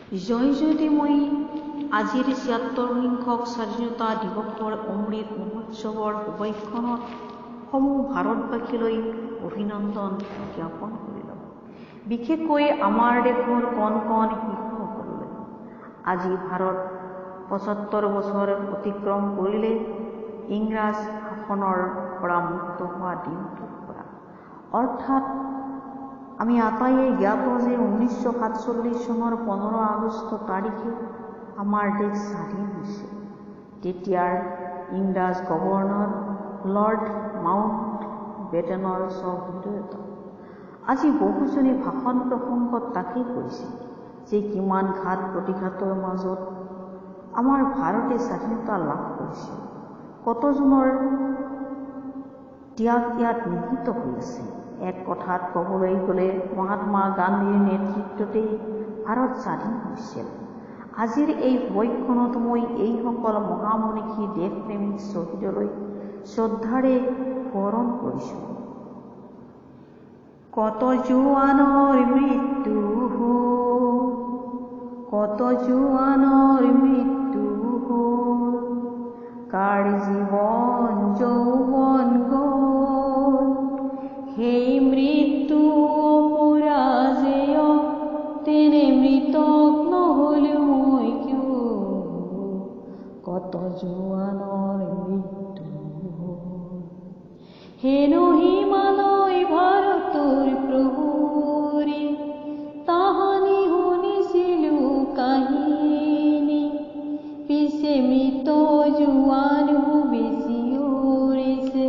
জয়জ্যোতিময়ী আজিৰ ৭৬ সংখ্যক স্বাধীনতা দিৱসৰ অমৃত মহোৎসৱৰ শুভেচ্ছাখনত সমূহ ভাৰতবাসীলৈ অভিনন্দন জ্ঞাপন কৰিলোঁ। বিশেষকৈ আমাৰ দেশৰ কণ কণ শিশুসকললৈ আজি ভাৰত ৭৫ বছৰ অতিক্ৰম কৰিলে ইংৰাজ শাসনৰ পৰা মুক্ত হোৱা দিনটোৰ পৰা। অৰ্থাৎ আমি আটাইয়ে জ্ঞাত যে 1947 চনৰ 15 আগষ্ট তাৰিখে আমাৰ দেশ স্বাধীন হৈছিল। তেতিয়াৰ ইংৰাজ গভৰ্ণৰ লৰ্ড মাউণ্ট বেটেনৰ সহৃদয়তা। আজি বহুজনে ভাষণ প্ৰসংগত তাকেই কৈছে যে কিমান ঘাত প্ৰতিঘাতৰ মাজত আমাৰ ভাৰতে স্বাধীনতা লাভ কৰিছিল। কতজনৰ ত্যাগ ইয়াত নিহিত হৈ আছে। এক কথাত ক'বলৈ গ'লে মহাত্মা গান্ধীৰ নেতৃত্বতেই ভাৰত স্বাধীন হৈছিল। আজিৰ এই শুভেচ্ছাখনত মই এইসকল মহামনীষী দেশপ্ৰেমিক শ্বহীদলৈ শ্ৰদ্ধাৰে সোঁৱৰণ কৰিছোঁ। কত জোৱানৰ মৃত্যু হ'ল, কত জোৱানৰ মৃত্যু হ'ল, কাৰ জীৱন যৌৱন গ'ল, সেই মৃত্যু অপৰাজেয়, তেনে মৃতক নহ'লো মই কিয়, কত জোৱানৰ মৃত্যু হ'ল। হেনো হিমালয় ভাৰতৰ প্ৰহৰী, তাহানি শুনিছিলো কাহিনী, পিছে মৃত জোৱানো বেছি উৰিছে,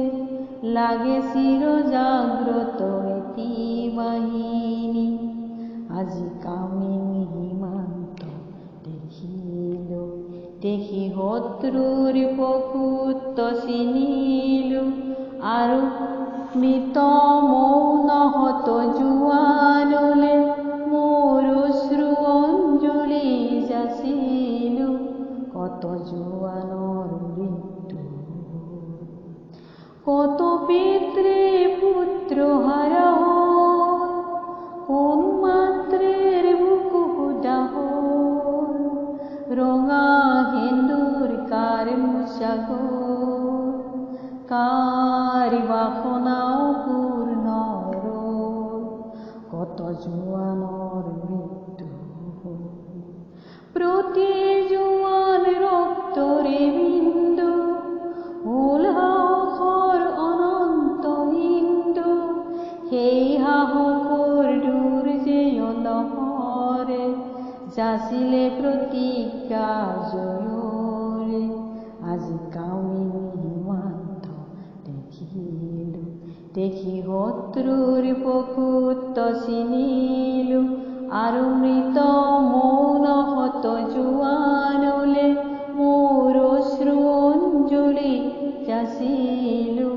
লাগে চিৰ জাগ্ৰত এটি বাহিনী। আজি কামিনী সীমান্ত দেখিলো, দেখি শত্ৰুৰ প্ৰকৃত চিনিলো, আৰু মৃত মৌন হত জোৱানলে মোৰ অশ্ৰু অঞ্জলি যাচিলো, কত জোৱানৰ মৃত্যু হ'ল, কত পিতৃ পুত্ৰ হাৰা হ'ল, কোন মাতৃৰ বুকু সুদা হ'ল, ৰঙা সেন্দুৰ কাৰ মোচা গ'ল, কাৰ বাসনাও পূৰ্ণ ৰ'ল, কত জোৱানৰ মৃত্যু হ'ল। প্ৰতি জোৱান ৰক্তৰে বিন্দু হ'ল সাহসৰ অনন্ত হিন্দু, সেই সাহসৰ দুৰ্জেয় লহৰে যাচিলে প্ৰতিজ্ঞা জয়ৰে। আজি কামিনী সীমান্ত দেখিলো, দেখি শত্ৰুৰ প্ৰকৃত চিনিলো, আৰু মৃত মৌন হত জোৱানলে মোৰ অশ্ৰু অঞ্জলি যাচিলো,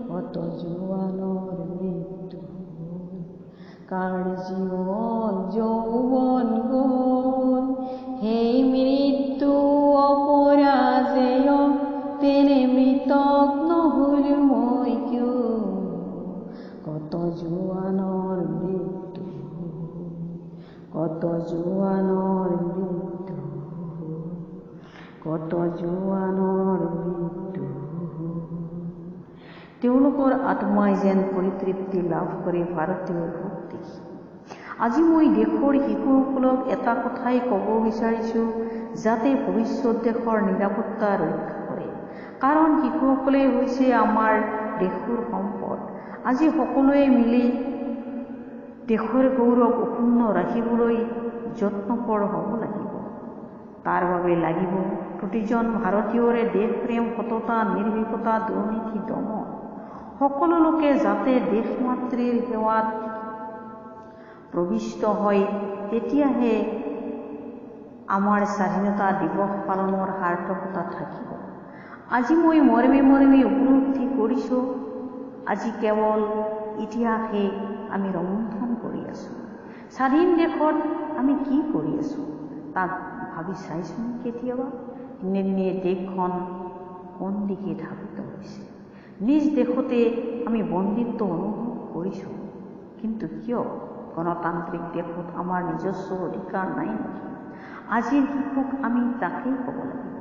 কত জোৱানৰ মৃত্যু হ'ল, কাৰ জীৱন যৌৱন গ'ল, সেই মৃত্যু অপৰাজেয়, তেনে মৃতক নহ'লো মই কিয়, কত জোৱানৰ মৃত্যু হ'ল, কত জোৱানৰ মৃত্যু হ'ল, কত জোৱানৰ মৃত্যু হ'ল। তেওঁলোকৰ আত্মাই যেন পৰিতৃপ্তি লাভ কৰে ভাৰতীয় ৰূপ দেখি। আজি মই দেশৰ শিশুসকলক এটা কথাই ক'ব বিচাৰিছোঁ, যাতে ভৱিষ্যত দেশৰ নিৰাপত্তা ৰক্ষা কৰে। কাৰণ শিশুসকলেই হৈছে আমাৰ দেশৰ সম্পদ। আজি সকলোৱে মিলি দেশৰ গৌৰৱ অক্ষুণ্ণ ৰাখিবলৈ যত্নপৰ হ'ব লাগিব। তাৰ বাবে লাগিব প্ৰতিজন ভাৰতীয়ৰে দেশপ্ৰেম, সততা, নিৰ্ভীকতা, দুৰ্নীতি দমন। সকলো লোকে যাতে দেশ মাতৃৰ সেৱাত প্ৰবিষ্ট হয়, তেতিয়াহে আমাৰ স্বাধীনতা দিৱস পালনৰ সাৰ্থকতা থাকিব। আজি মই মৰ্মে মৰ্মে উপলব্ধি কৰিছোঁ, আজি কেৱল ইতিহাসে আমি ৰন্ধন কৰি আছোঁ। স্বাধীন দেশত আমি কি কৰি আছোঁ তাক ভাবি চাইছোঁ কেতিয়াবা? দিনে দিনে দেশখন কোন দিশে ধাৱিত হৈছে। নিজ দেশতে আমি বন্দিত্ব অনুভৱ কৰিছোঁ, কিন্তু কিয়? গণতান্ত্ৰিক দেশত আমাৰ নিজস্ব অধিকাৰ নাই নেকি? আজিৰ শিশুক আমি তাকেই ক'ব লাগিব।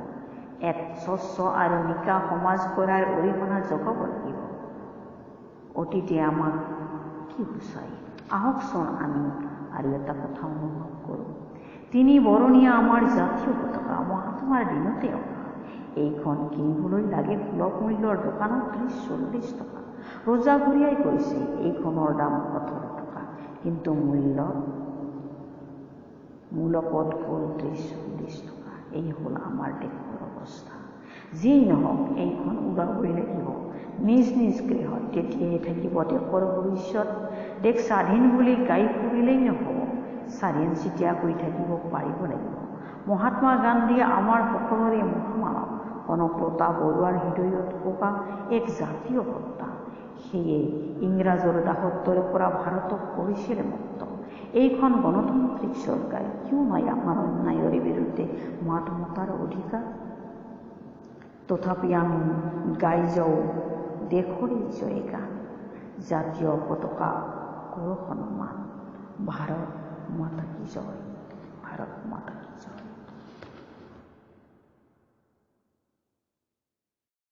এক স্বচ্ছ আৰু নিকা সমাজ গঢ়াৰ অৰিহণা যোগাব লাগিব। অতীতে আমাক কি বুজায়? আহকচোন আমি আৰু এটা কথা অনুভৱ কৰোঁ। 3 বৰণীয়া আমাৰ জাতীয় পতাকা মহাত্মাৰ দিনতে অহা। এইখন কিনিবলৈ লাগে সুলভ মূল্যৰ দোকানত 30-40 টকা। ৰজা ঘূৰিয়াই কৈছে এইখনৰ দাম 18 টকা, কিন্তু মূলপদ হ'ল 30-40 টকা। এই হ'ল আমাৰ দেশৰ অৱস্থা। যিয়েই নহওক এইখন ওলাবই লাগিব নিজ নিজ গৃহত, তেতিয়াহে থাকিব দেশৰ ভৱিষ্যত। দেশ স্বাধীন বুলি গাই ফুৰিলেই নহ'ব, স্বাধীন চিতীয়া কৰি থাকিব পাৰিব লাগিব। মহাত্মা গান্ধী আমাৰ সকলোৰে মহামানৱ, কনকলতা বৰুৱাৰ হৃদয়ত থকা এক জাতীয় সত্তা। সেয়ে ইংৰাজৰ দাসত্বৰ পৰা ভাৰতক কৰিছিল মুক্ত। এইখন গণতান্ত্ৰিক চৰকাৰ, কিয় নাই আমাৰ অন্যায়ৰ বিৰুদ্ধে মাত মতাৰ অধিকাৰ? তথাপি আমি গাই যাওঁ দেশৰে জয়গান, জাতীয় পতাকা কৰো সন্মান, ভাৰত মাতা কি জয়।